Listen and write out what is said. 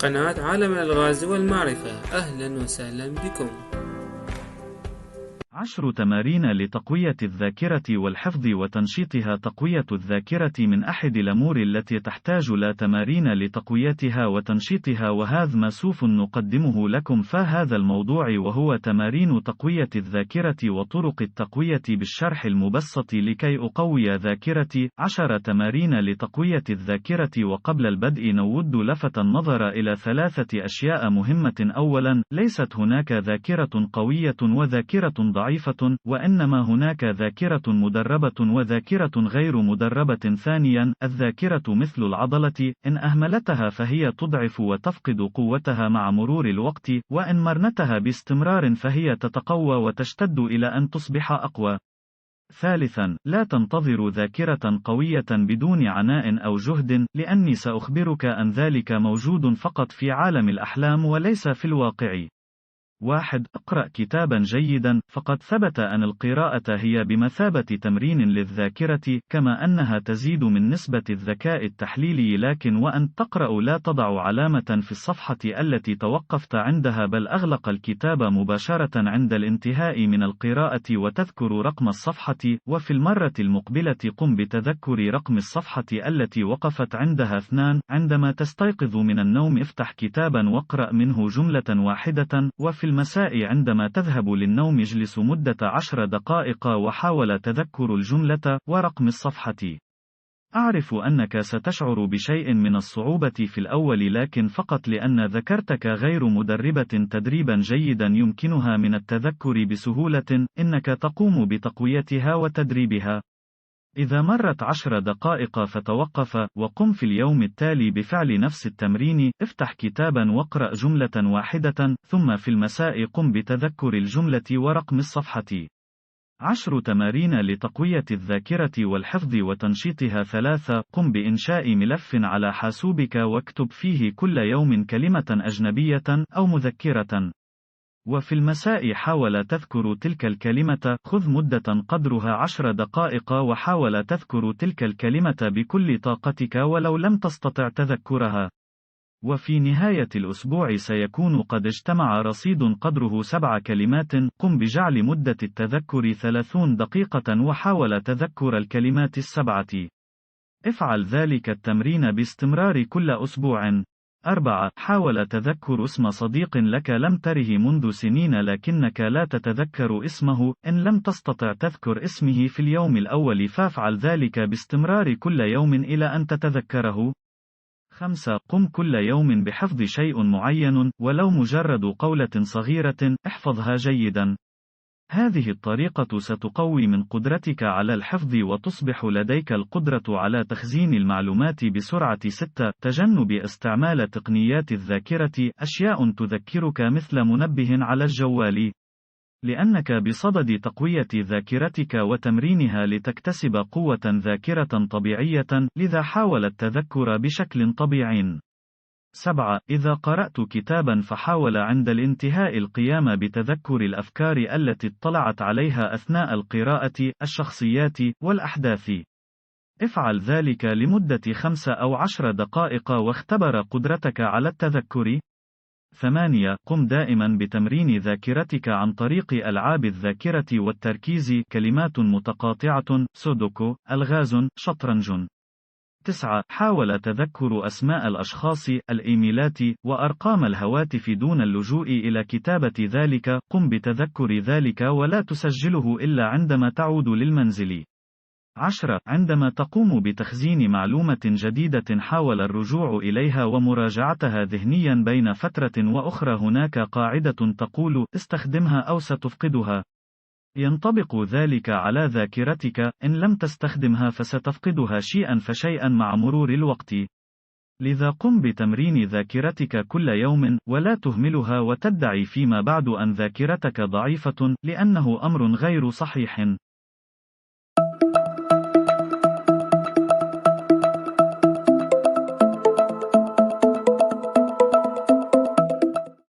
قناة عالم الألغاز والمعرفة، أهلا وسهلا بكم. 10 تمارين لتقوية الذاكرة والحفظ وتنشيطها. تقوية الذاكرة من أحد الأمور التي تحتاج لا تمارين لتقويتها وتنشيطها، وهذا ما سوف نقدمه لكم فهذا الموضوع، وهو تمارين تقوية الذاكرة وطرق التقوية بالشرح المبسط لكي أقوي ذاكرتي. 10 تمارين لتقوية الذاكرة. وقبل البدء نود لفت النظر إلى 3 أشياء مهمة. أولا، ليست هناك ذاكرة قوية وذاكرة ضعيفة، وإنما هناك ذاكرة مدربة وذاكرة غير مدربة. ثانيا، الذاكرة مثل العضلة، إن أهملتها فهي تضعف وتفقد قوتها مع مرور الوقت، وإن مرنتها باستمرار فهي تتقوى وتشتد إلى أن تصبح أقوى. ثالثا، لا تنتظر ذاكرة قوية بدون عناء أو جهد، لأني سأخبرك أن ذلك موجود فقط في عالم الأحلام وليس في الواقع. 1. اقرأ كتابا جيدا. فقد ثبت أن القراءة هي بمثابة تمرين للذاكرة، كما أنها تزيد من نسبة الذكاء التحليلي. لكن وأنت تقرأ لا تضع علامة في الصفحة التي توقفت عندها، بل أغلق الكتاب مباشرة عند الانتهاء من القراءة وتذكر رقم الصفحة، وفي المرة المقبلة قم بتذكر رقم الصفحة التي وقفت عندها. 2. عندما تستيقظ من النوم افتح كتابا واقرأ منه جملة واحدة، وفي المساء عندما تذهب للنوم اجلس مدة 10 دقائق وحاول تذكر الجملة ورقم الصفحة. أعرف أنك ستشعر بشيء من الصعوبة في الأول، لكن فقط لأن ذاكرتك غير مدربة تدريبا جيدا يمكنها من التذكر بسهولة. إنك تقوم بتقويتها وتدريبها. إذا مرت 10 دقائق فتوقف، وقم في اليوم التالي بفعل نفس التمرين. افتح كتابا واقرأ جملة واحدة، ثم في المساء قم بتذكر الجملة ورقم الصفحة. 10 تمارين لتقوية الذاكرة والحفظ وتنشيطها. 3. قم بإنشاء ملف على حاسوبك واكتب فيه كل يوم كلمة أجنبية أو مذكرة. وفي المساء حاول تذكر تلك الكلمة. خذ مدة قدرها 10 دقائق وحاول تذكر تلك الكلمة بكل طاقتك ولو لم تستطع تذكرها. وفي نهاية الأسبوع سيكون قد اجتمع رصيد قدره 7 كلمات. قم بجعل مدة التذكر 30 دقيقة وحاول تذكر الكلمات ال7. افعل ذلك التمرين باستمرار كل أسبوع. 4. حاول تذكر اسم صديق لك لم تره منذ سنين لكنك لا تتذكر اسمه. إن لم تستطع تذكر اسمه في اليوم الأول فافعل ذلك باستمرار كل يوم إلى أن تتذكره. 5. قم كل يوم بحفظ شيء معين ولو مجرد قولة صغيرة، احفظها جيدا. هذه الطريقة ستقوي من قدرتك على الحفظ وتصبح لديك القدرة على تخزين المعلومات بسرعة. 6. تجنب استعمال تقنيات الذاكرة، أشياء تذكرك مثل منبه على الجوال، لأنك بصدد تقوية ذاكرتك وتمرينها لتكتسب قوة ذاكرة طبيعية، لذا حاول التذكر بشكل طبيعي. 7. إذا قرأت كتابا فحاول عند الانتهاء القيام بتذكر الأفكار التي اطلعت عليها أثناء القراءة، الشخصيات والأحداث. افعل ذلك لمدة 5 أو 10 دقائق واختبر قدرتك على التذكر. 8. قم دائما بتمرين ذاكرتك عن طريق ألعاب الذاكرة والتركيز، كلمات متقاطعة، سودوكو، ألغاز، شطرنج. 9. حاول تذكر أسماء الأشخاص، الإيميلات، وأرقام الهواتف دون اللجوء إلى كتابة ذلك. قم بتذكر ذلك ولا تسجله إلا عندما تعود للمنزل. 10. عندما تقوم بتخزين معلومة جديدة حاول الرجوع إليها ومراجعتها ذهنيا بين فترة وأخرى. هناك قاعدة تقول: استخدمها أو ستفقدها. ينطبق ذلك على ذاكرتك، إن لم تستخدمها فستفقدها شيئا فشيئا مع مرور الوقت. لذا قم بتمرين ذاكرتك كل يوم، ولا تهملها وتدعي فيما بعد أن ذاكرتك ضعيفة، لأنه أمر غير صحيح.